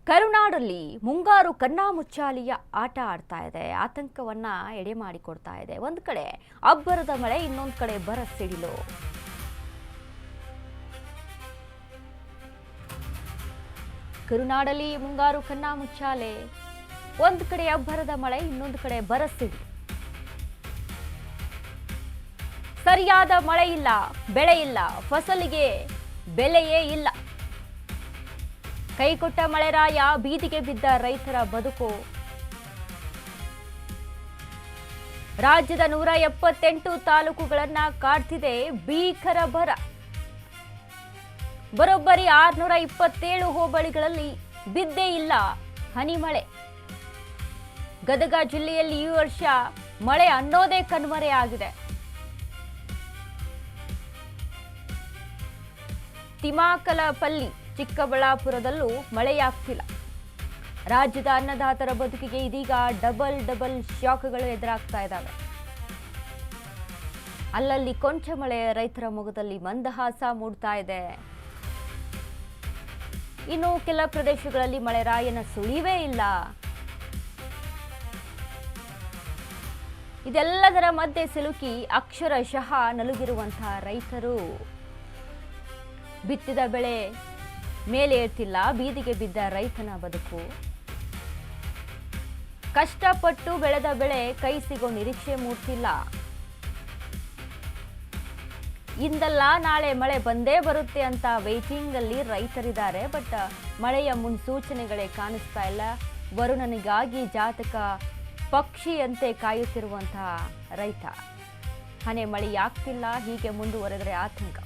ಕರುನಾಡಲ್ಲಿ ಮುಂಗಾರು ಕಣ್ಣಾಮುಚ್ಚಾಲೆಯ ಆಟ ಆಡ್ತಾ ಇದೆ. ಆತಂಕವನ್ನ ಎಡೆ ಮಾಡಿಕೊಡ್ತಾ ಇದೆ. ಒಂದು ಕಡೆ ಅಬ್ಬರದ ಮಳೆ, ಇನ್ನೊಂದು ಕಡೆ ಬರ ಸಿಡಿಲು. ಕರುನಾಡಲ್ಲಿ ಮುಂಗಾರು ಕಣ್ಣಾಮುಚ್ಚಾಲೆ, ಒಂದು ಕಡೆ ಅಬ್ಬರದ ಮಳೆ, ಇನ್ನೊಂದು ಕಡೆ ಬರ ಸಿಡಿಲು. ಸರಿಯಾದ ಮಳೆ ಇಲ್ಲ, ಬೆಳೆ ಇಲ್ಲ, ಫಸಲಿಗೆ ಬೆಲೆಯೇ ಇಲ್ಲ. ಕೈಕೊಟ್ಟ ಮಳೆರಾಯ, ಬೀದಿಗೆ ಬಿದ್ದ ರೈತರ ಬದುಕು. ರಾಜ್ಯದ 178 ತಾಲೂಕುಗಳನ್ನ ಕಾಡ್ತಿದೆ ಭೀಕರ ಬರ. ಬರೋಬ್ಬರಿ 627 ಹೋಬಳಿಗಳಲ್ಲಿ ಬಿದ್ದೇ ಇಲ್ಲ ಹನಿ ಮಳೆ. ಗದಗ ಜಿಲ್ಲೆಯಲ್ಲಿ ಈ ವರ್ಷ ಮಳೆ ಅನ್ನೋದೇ ಕಣ್ಮರೆಯಾಗಿದೆ. ತಿಮಾಕಲಪಲ್ಲಿ, ಚಿಕ್ಕಬಳ್ಳಾಪುರದಲ್ಲೂ ಮಳೆಯಾಗ್ತಿಲ್ಲ. ರಾಜ್ಯದ ಅನ್ನದಾತರ ಬದುಕಿಗೆ ಇದೀಗ ಡಬಲ್ ಶಾಕ್ಗಳು ಎದುರಾಗ್ತಾ ಇದ್ದಾವೆ. ಅಲ್ಲಲ್ಲಿ ಕೊಂಚ ಮಳೆ ರೈತರ ಮೊಗದಲ್ಲಿ ಮಂದಹಾಸ ಮೂಡ್ತಾ ಇದೆ. ಇನ್ನು ಕೆಲ ಪ್ರದೇಶಗಳಲ್ಲಿ ಮಳೆರಾಯನ ಸುಳಿವೇ ಇಲ್ಲ. ಇದೆಲ್ಲದರ ಮಧ್ಯೆ ಸಿಲುಕಿ ಅಕ್ಷರಶಃ ನಲುಗಿರುವಂತಹ ರೈತರು. ಬಿತ್ತಿದ ಬೆಳೆ ಮೇಲೆ ಏರ್ತಿಲ್ಲ, ಬೀದಿಗೆ ಬಿದ್ದ ರೈತನ ಬದುಕು. ಕಷ್ಟಪಟ್ಟು ಬೆಳೆದ ಬೆಳೆ ಕೈ ಸಿಗೋ ನಿರೀಕ್ಷೆ ಮೂಡ್ತಿಲ್ಲ. ಇಂದಲ್ಲ ನಾಳೆ ಮಳೆ ಬಂದೇ ಬರುತ್ತೆ ಅಂತ ವೇಟಿಂಗ್ ಅಲ್ಲಿ ರೈತರಿದ್ದಾರೆ. ಬಟ್ ಮಳೆಯ ಮುನ್ಸೂಚನೆಗಳೇ ಕಾಣಿಸ್ತಾ ಇಲ್ಲ. ವರುಣನಿಗಾಗಿ ಜಾತಕ ಪಕ್ಷಿಯಂತೆ ಕಾಯುತ್ತಿರುವಂತಹ ರೈತ. ಹನೆ ಮಳೆಯಾಗ್ತಿಲ್ಲ, ಹೀಗೆ ಮುಂದುವರೆದರೆ ಆತಂಕ.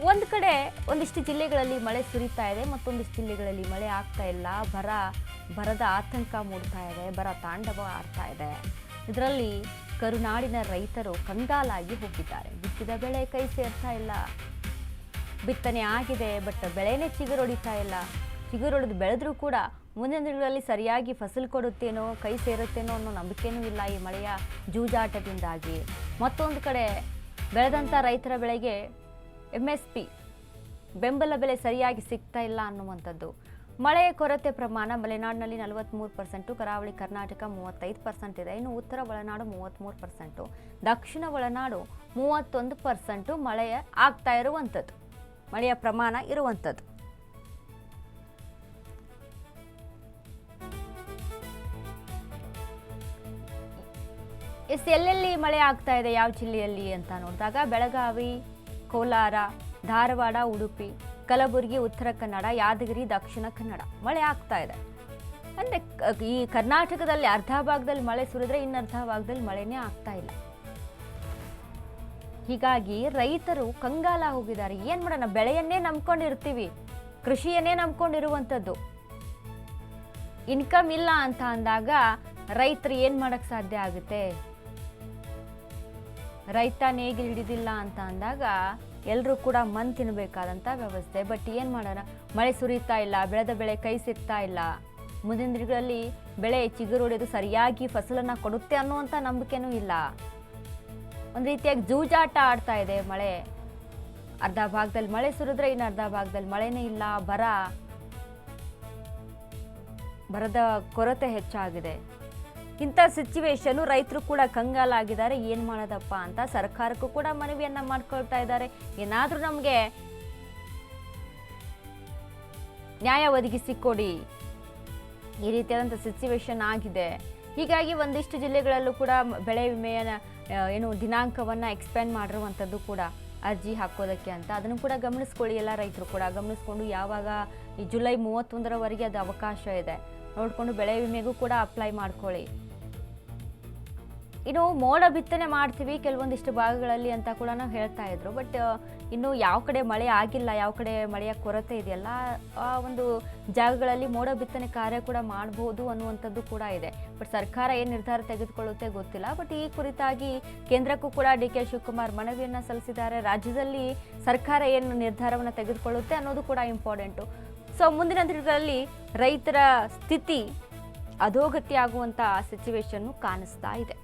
ಒಂದು ಕಡೆ ಒಂದಿಷ್ಟು ಜಿಲ್ಲೆಗಳಲ್ಲಿ ಮಳೆ ಸುರಿತಾ ಇದೆ, ಮತ್ತೊಂದಿಷ್ಟು ಜಿಲ್ಲೆಗಳಲ್ಲಿ ಮಳೆ ಆಗ್ತಾ ಇಲ್ಲ. ಬರದ ಆತಂಕ ಮೂಡ್ತಾ ಇದೆ, ಬರ ತಾಂಡವ ಆಡ್ತಾ ಇದೆ. ಇದರಲ್ಲಿ ಕರುನಾಡಿನ ರೈತರು ಕಂಗಾಲಾಗಿ ಹೋಗಿದ್ದಾರೆ. ಬಿತ್ತಿದ ಬೆಳೆ ಕೈ ಸೇರ್ತಾ ಇಲ್ಲ. ಬಿತ್ತನೆ ಆಗಿದೆ, ಬಟ್ ಬೆಳೆನೇ ಚಿಗುರೊಡಿತಾ ಇಲ್ಲ. ಚಿಗುರೊಡೆದು ಬೆಳೆದ್ರೂ ಕೂಡ ಮುಂದಿನ ದಿನಗಳಲ್ಲಿ ಸರಿಯಾಗಿ ಫಸಲು ಕೊಡುತ್ತೇನೋ, ಕೈ ಸೇರುತ್ತೇನೋ ಅನ್ನೋ ನಂಬಿಕೆನೂ ಇಲ್ಲ ಈ ಮಳೆಯ ಜೂಜಾಟದಿಂದಾಗಿ. ಮತ್ತೊಂದು ಕಡೆ ಬೆಳೆದಂಥ ರೈತರ ಬೆಳೆಗೆ MSP ಬೆಂಬಲ ಬೆಲೆ ಸರಿಯಾಗಿ ಸಿಗ್ತಾ ಇಲ್ಲ ಅನ್ನುವಂಥದ್ದು. ಮಳೆಯ ಕೊರತೆ ಪ್ರಮಾಣ ಮಲೆನಾಡಿನಲ್ಲಿ 43%, ಕರಾವಳಿ ಕರ್ನಾಟಕ 35% ಇದೆ. ಇನ್ನು ಉತ್ತರ ಒಳನಾಡು 33%, ದಕ್ಷಿಣ ಒಳನಾಡು 31% ಮಳೆ ಆಗ್ತಾ ಇರುವಂಥದ್ದು, ಮಳೆಯ ಪ್ರಮಾಣ ಇರುವಂಥದ್ದು. ಎಲ್ಲೆಲ್ಲಿ ಮಳೆ ಆಗ್ತಾ ಇದೆ, ಯಾವ ಜಿಲ್ಲೆಯಲ್ಲಿ ಅಂತ ನೋಡಿದಾಗ ಬೆಳಗಾವಿ, ಕೋಲಾರ, ಧಾರವಾಡ, ಉಡುಪಿ, ಕಲಬುರಗಿ, ಉತ್ತರ ಕನ್ನಡ, ಯಾದಗಿರಿ, ದಕ್ಷಿಣ ಕನ್ನಡ ಮಳೆ ಆಗ್ತಾ ಇದೆ. ಅಂದರೆ ಈ ಕರ್ನಾಟಕದಲ್ಲಿ ಅರ್ಧ ಭಾಗದಲ್ಲಿ ಮಳೆ ಸುರಿದ್ರೆ ಇನ್ನರ್ಧ ಭಾಗದಲ್ಲಿ ಮಳೆನೇ ಆಗ್ತಾ ಇಲ್ಲ. ಹೀಗಾಗಿ ರೈತರು ಕಂಗಾಲ ಹೋಗಿದ್ದಾರೆ. ಏನು ಮಾಡೋಣ, ಬೆಳೆಯನ್ನೇ ನಂಬ್ಕೊಂಡಿರ್ತೀವಿ, ಕೃಷಿಯನ್ನೇ ನಂಬ್ಕೊಂಡಿರುವಂಥದ್ದು. ಇನ್ಕಮ್ ಇಲ್ಲ ಅಂತ ಅಂದಾಗ ರೈತರು ಏನು ಮಾಡೋಕ್ಕೆ ಸಾಧ್ಯ ಆಗುತ್ತೆ? ರೈತ ನೇಗಿಲು ಹಿಡಿದಿಲ್ಲ ಅಂತ ಅಂದಾಗ ಎಲ್ಲರೂ ಕೂಡ ಮಣ್ಣು ತಿನ್ನಬೇಕಾದಂಥ ವ್ಯವಸ್ಥೆ. ಬಟ್ ಏನು ಮಾಡೋಣ, ಮಳೆ ಸುರಿತಾ ಇಲ್ಲ, ಬೆಳೆದ ಬೆಳೆ ಕೈ ಸಿಗ್ತಾ ಇಲ್ಲ. ಮುಂದಿನ ದಿನಗಳಲ್ಲಿ ಬೆಳೆ ಚಿಗುರೊಡೆದು ಸರಿಯಾಗಿ ಫಸಲನ್ನು ಕೊಡುತ್ತೆ ಅನ್ನುವಂಥ ನಂಬಿಕೆನೂ ಇಲ್ಲ. ಒಂದು ರೀತಿಯಾಗಿ ಜೂಜಾಟ ಆಡ್ತಾ ಇದೆ ಮಳೆ. ಅರ್ಧ ಭಾಗದಲ್ಲಿ ಮಳೆ ಸುರಿದ್ರೆ ಇನ್ನು ಅರ್ಧ ಭಾಗದಲ್ಲಿ ಮಳೆನೇ ಇಲ್ಲ. ಬರದ ಕೊರತೆ ಹೆಚ್ಚಾಗಿದೆ. ಇಂಥ ಸಿಚುವೇಶನ್ ರೈತರು ಕೂಡ ಕಂಗಾಲಾಗಿದ್ದಾರೆ. ಏನು ಮಾಡೋದಪ್ಪ ಅಂತ ಸರ್ಕಾರಕ್ಕೂ ಕೂಡ ಮನವಿಯನ್ನ ಮಾಡ್ಕೊಳ್ತಾ ಇದ್ದಾರೆ. ಏನಾದರೂ ನಮಗೆ ನ್ಯಾಯ ಒದಗಿಸಿಕೊಡಿ, ಈ ರೀತಿಯಾದಂಥ ಸಿಚುವೇಶನ್ ಆಗಿದೆ. ಹೀಗಾಗಿ ಒಂದಿಷ್ಟು ಜಿಲ್ಲೆಗಳಲ್ಲೂ ಕೂಡ ಬೆಳೆ ವಿಮೆಯ ದಿನಾಂಕವನ್ನು ಎಕ್ಸ್ಪೆಂಡ್ ಮಾಡಿರುವಂಥದ್ದು ಕೂಡ ಅರ್ಜಿ ಹಾಕೋದಕ್ಕೆ ಅಂತ. ಅದನ್ನು ಕೂಡ ಗಮನಿಸ್ಕೊಳ್ಳಿ, ಎಲ್ಲ ರೈತರು ಕೂಡ ಗಮನಿಸ್ಕೊಂಡು ಯಾವಾಗ ಈ ಜುಲೈ 31ರವರೆಗೆ ಅದು ಅವಕಾಶ ಇದೆ ನೋಡಿಕೊಂಡು ಬೆಳೆ ವಿಮೆಗೂ ಕೂಡ ಅಪ್ಲೈ ಮಾಡ್ಕೊಳ್ಳಿ. ಇನ್ನು ಮೋಡ ಬಿತ್ತನೆ ಮಾಡ್ತೀವಿ ಕೆಲವೊಂದಿಷ್ಟು ಭಾಗಗಳಲ್ಲಿ ಅಂತ ಕೂಡ ನಾವು ಹೇಳ್ತಾ ಇದ್ರು. ಬಟ್ ಇನ್ನು ಯಾವ ಕಡೆ ಮಳೆ ಆಗಿಲ್ಲ, ಯಾವ ಕಡೆ ಮಳೆಯ ಕೊರತೆ ಇದೆಯಲ್ಲ, ಆ ಒಂದು ಜಾಗಗಳಲ್ಲಿ ಮೋಡ ಬಿತ್ತನೆ ಕಾರ್ಯ ಕೂಡ ಮಾಡಬಹುದು ಅನ್ನುವಂಥದ್ದು ಕೂಡ ಇದೆ. ಬಟ್ ಸರ್ಕಾರ ಏನು ನಿರ್ಧಾರ ತೆಗೆದುಕೊಳ್ಳುತ್ತೆ ಗೊತ್ತಿಲ್ಲ. ಬಟ್ ಈ ಕುರಿತಾಗಿ ಕೇಂದ್ರಕ್ಕೂ ಕೂಡ DK ಶಿವಕುಮಾರ್ ಮನವಿಯನ್ನು ಸಲ್ಲಿಸಿದ್ದಾರೆ. ರಾಜ್ಯದಲ್ಲಿ ಸರ್ಕಾರ ಏನು ನಿರ್ಧಾರವನ್ನು ತೆಗೆದುಕೊಳ್ಳುತ್ತೆ ಅನ್ನೋದು ಕೂಡ ಇಂಪಾರ್ಟೆಂಟು. ಸೊ ಮುಂದಿನ ದಿನಗಳಲ್ಲಿ ರೈತರ ಸ್ಥಿತಿ ಅಧೋಗತಿ ಆಗುವಂಥ ಸಿಚುವೇಶನ್ನು ಕಾಣಿಸ್ತಾ ಇದೆ.